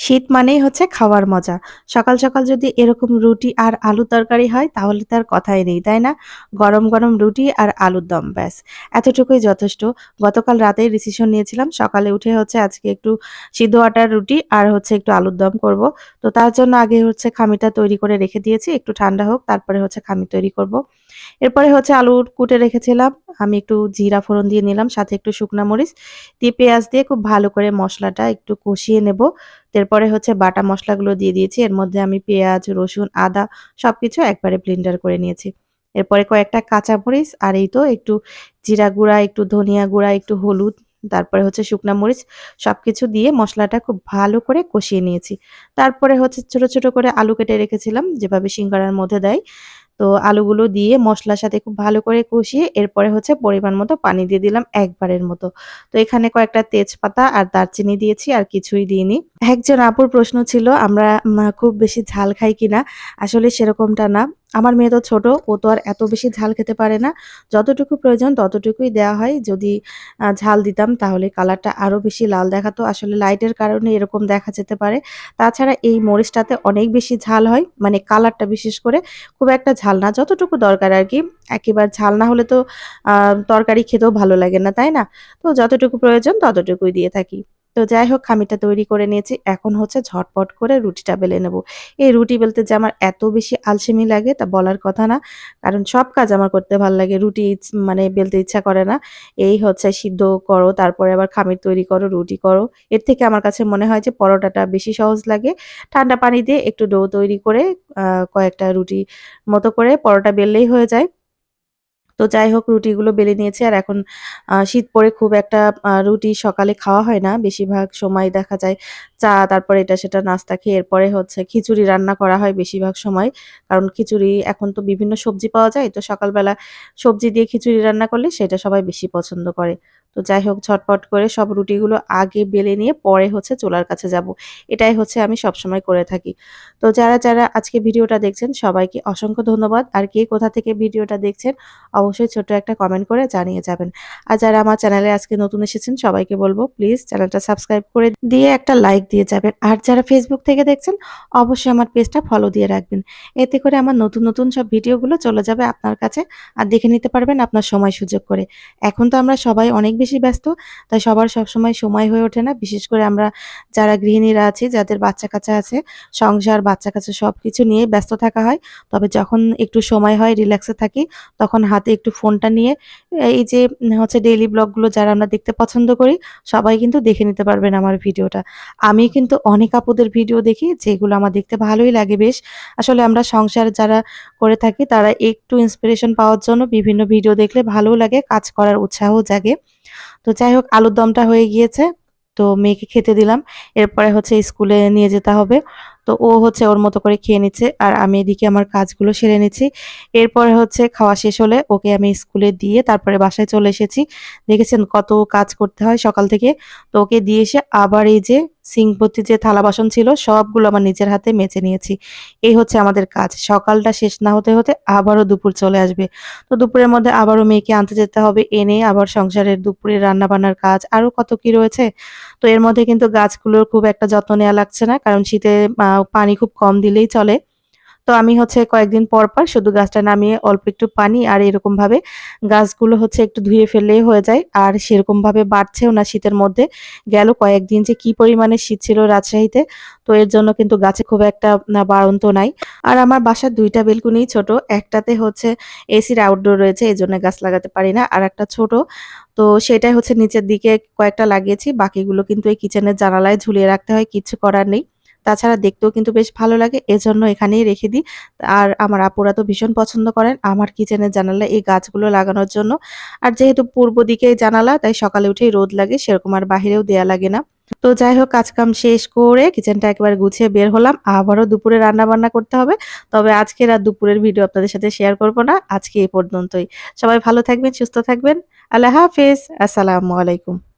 শীত মানেই হচ্ছে খাওয়ার মজা। সকাল, সকাল যদি এরকম রুটি আর আলুর তরকারি হয় তাহলে তো আর কথাই নেই, তাই না? গরম, গরম রুটি আর আলুর দম ব্যাস। এতটুকুই যথেষ্ট। গতকাল রাতেই ডিসিশন নিয়েছিলাম সকালে উঠে হচ্ছে আজকে একটু সিদ্ধ আটার রুটি আর হচ্ছে একটু আলুর দম করব। তো তার জন্য আগে হচ্ছে খামিটা তৈরি করে রেখে দিয়েছি। একটু ঠান্ডা হোক তারপরে হচ্ছে খামি তৈরি করব। এরপরে হচ্ছে আলু কুটে রেখেছিলাম। আমি একটু জিরা ফোড়ন দিয়ে নিলাম, সাথে একটু শুকনা মরিচ দিয়ে পেঁয়াজ দিয়ে খুব ভালো করে মসলাটা একটু কষিয়ে নেব। এরপরে হচ্ছে বাটা মসলাগুলো দিয়ে দিয়েছি। এর মধ্যে আমি পেঁয়াজ, রসুন, আদা সবকিছু একবারে ব্লেন্ডার করে নিয়েছি। এরপরে কয়েকটা কাঁচামরিচ আর এই তো একটু জিরা গুঁড়া, একটু ধনিয়া গুঁড়া, একটু হলুদ, তারপরে হচ্ছে শুকনা মরিচ সবকিছু দিয়ে মসলাটা খুব ভালো করে কষিয়ে নিয়েছি। তারপরে হচ্ছে ছোট, ছোট করে আলু কেটে রেখেছিলাম যেভাবে সিঙ্গারার মধ্যে দেয়। তো আলুগুলো দিয়ে মসলার সাথে খুব ভালো করে কষিয়ে এরপরে হচ্ছে পরিমাণ মতো পানি দিয়ে দিলাম একবারের মতো। তো এখানে কয়েকটা তেজপাতা আর দারচিনি দিয়েছি, আর কিছুই দিইনি। একজন আপুর প্রশ্ন ছিল আমরা খুব বেশি ঝাল খাই কিনা? আসলে সেরকমটা না। আমার মেয়ে তো ছোট, ও তো আর এত বেশি ঝাল খেতে পারে না। যতটুকু প্রয়োজন ততটুকুই দেওয়া হয়। যদি ঝাল দিতাম তাহলে কালারটা আরো বেশি লাল দেখাতো। আসলে লাইটের কারণে এরকম দেখা যেতে পারে। তাছাড়া এই মরিচটাতে অনেক বেশি ঝাল হয়। মানে কালারটা বিশেষ করে খুব একটা ঝাল না, যতটুকু দরকার আরকি। একেবারে ঝাল না হলে তো আ তরকারি খেতেও ভালো লাগে না, তাই না? তো যতটুকু প্রয়োজন ততটুকুই দিয়ে থাকি। তো যাই হোক খামিটা তৈরি করে নিয়েছি। এখন হচ্ছে ঝটপট করে রুটিটা বেলে নেব। এই রুটি বেলতে যে আমার এত বেশি আলসেমি লাগে তা বলার কথা না। কারণ সব কাজ আমার করতে ভাল লাগে। রুটি মানে বেলতে ইচ্ছা করে না। এই হচ্ছে সিদ্ধ করো, তারপরে আবার খামির তৈরি করো, রুটি করো। এর থেকে আমার কাছে মনে হয় যে পরোটাটা বেশি সহজ লাগে। ঠান্ডা পানি দিয়ে একটু ডো তৈরি করে আ কয়েকটা রুটি মতো করে পরোটা বেললেই হয়ে যায়। তো যাই হোক রুটিগুলো বেলে নিয়েছি। আর এখন শীত পড়ে খুব একটা রুটি সকালে খাওয়া হয় না। বেশিরভাগ সময় দেখা যায় চা, তারপরে এটা সেটা নাস্তা খেয়ে এরপরে হচ্ছে খিচুড়ি রান্না করা হয় বেশিরভাগ সময়। কারণ খিচুড়ি এখন তো বিভিন্ন সবজি পাওয়া যায়। তো সকালবেলা সবজি দিয়ে খিচুড়ি রান্না করলে সেটা সবাই বেশি পছন্দ করে। তো যাই হোক ঝটপট করে সব রুটিগুলো আগে বেলে নিয়ে পরে হচ্ছে চুলার কাছে যাব। এটাই হচ্ছে আমি সবসময় করে থাকি। তো যারা আজকে ভিডিওটা দেখছেন সবাইকে অসংখ্য ধন্যবাদ। আর কে কোথা থেকে ভিডিওটা দেখছেন অবশ্যই ছোট্ট একটা কমেন্ট করে জানিয়ে যাবেন। আর যারা আমার চ্যানেলে আজকে নতুন এসেছেন সবাইকে বলব প্লিজ চ্যানেলটা সাবস্ক্রাইব করে দিয়ে একটা লাইক দিয়ে যাবেন। আর যারা ফেসবুক থেকে দেখছেন অবশ্যই আমার পেজটা ফলো দিয়ে রাখবেন। এতে করে আমার নতুন, নতুন সব ভিডিওগুলো চলে যাবে আপনার কাছে আর দেখে নিতে পারবেন আপনার সময় সুযোগ করে। এখন তো আমরা সবাই অনেক বেশি ব্যস্ত, তাই সবার সবসময় সময় হয়ে ওঠে না। বিশেষ করে আমরা যারা গৃহিণীরা আছি, যাদের বাচ্চা-কাচ্চা আছে, সংসার, বাচ্চা-কাচ্চা সবকিছু নিয়ে ব্যস্ত থাকা হয়। তবে যখন একটু সময় হয় রিল্যাক্সে থাকি তখন হাতে একটু ফোনটা নিয়ে এই যে হচ্ছে ডেইলি ব্লগগুলো যারা আমরা দেখতে পছন্দ করি, সবাই কিন্তু দেখে নিতে পারবেন আমার ভিডিওটা। আমি কিন্তু অনেক আপুদের ভিডিও দেখি যেগুলো আমার দেখতে ভালোই লাগে বেশ। আসলে আমরা সংসার যারা করে থাকি তারা একটু ইন্সপিরেশন পাওয়ার জন্য বিভিন্ন ভিডিও দেখলে ভালোও লাগে, কাজ করার উৎসাহ জাগে। তো যাই হোক আলুর দমটা হয়ে গিয়েছে। তো মেয়েকে খেতে দিলাম। এরপরে হচ্ছে স্কুলে নিয়ে যেতে হবে। তো ও হচ্ছে ওর মতো করে খেয়ে নিচ্ছে। আর আমি এদিকে আমার কাজগুলো সেরে নিচ্ছি। এরপরে হচ্ছে খাওয়া শেষ হলে ওকে আমি স্কুলে দিয়ে তারপরে বাসায় চলে এসেছি। দেখেছেন কত কাজ করতে হয় সকাল থেকে। তো ওকে দিয়ে এসে আবার এই যে সিঙ্ক ভর্তি যে থালা বাসন ছিল সবগুলো আমার নিজের হাতে মেজে নিয়েছি। এই হচ্ছে আমাদের কাজ। সকালটা শেষ না হতে, হতে আবারও দুপুর চলে আসবে। তো দুপুরের মধ্যে আবারও মেয়েকে আনতে যেতে হবে। এনে আবার সংসারের দুপুরের রান্নাবান্নার কাজ আরো কত কি রয়েছে। তো এর মধ্যে কিন্তু গাছগুলোর খুব একটা যত্ন নেওয়া লাগছে না। কারণ শীতে পানি খুব কম দিলেই চলে। তো আমি হচ্ছে কয়েকদিন পর, পর শুধু গাছটা নামিয়ে অল্প একটু পানি আর এরকমভাবে গাছগুলো হচ্ছে একটু ধুয়ে ফেললেই হয়ে যায়। আর সেরকমভাবে বাড়ছেও না শীতের মধ্যে। গেল কয়েকদিন যে কি পরিমাণে শীত ছিল রাজশাহীতে। তো এর জন্য কিন্তু গাছে খুব একটা বাড়ন্ত নাই। আর আমার বাসার ২ টা বেলকনিই ছোট। একটাতে হচ্ছে এসির আউটডোর রয়েছে এজন্য গাছ লাগাতে পারি না। আরেকটা ছোট। তো সেটাই হচ্ছে নিচের দিকে কয়েকটা লাগিয়েছি। বাকিগুলো কিন্তু এই কিচেনের জানালায় ঝুলিয়ে রাখতে হয়, কিচ্ছু করার নেই। তাছাড়া দেখতেও কিন্তু বেশ ভালো লাগে। এজন্য এখানেই রেখে দিই। আর আমার আপুরা তো ভীষণ পছন্দ করেন আমার কিচেনের জানালায় এই গাছগুলো লাগানোর জন্য। আর যেহেতু পূর্ব দিকেই জানালা তাই সকালে উঠেই রোদ লাগে সেরকম আর বাহিরেও দেয়া লাগে না। তো যাই হোক কাজকাম শেষ করে কিচেনটা একেবারে গুছিয়ে বের হলাম। আবারও দুপুরে রান্না-বান্না করতে হবে। তবে আজকের আর দুপুরের ভিডিও আপনাদের সাথে শেয়ার করব না। আজকে এই পর্যন্তই। সবাই ভালো থাকবেন, সুস্থ থাকবেন। আল্লাহ হাফেজ। আসসালামু আলাইকুম।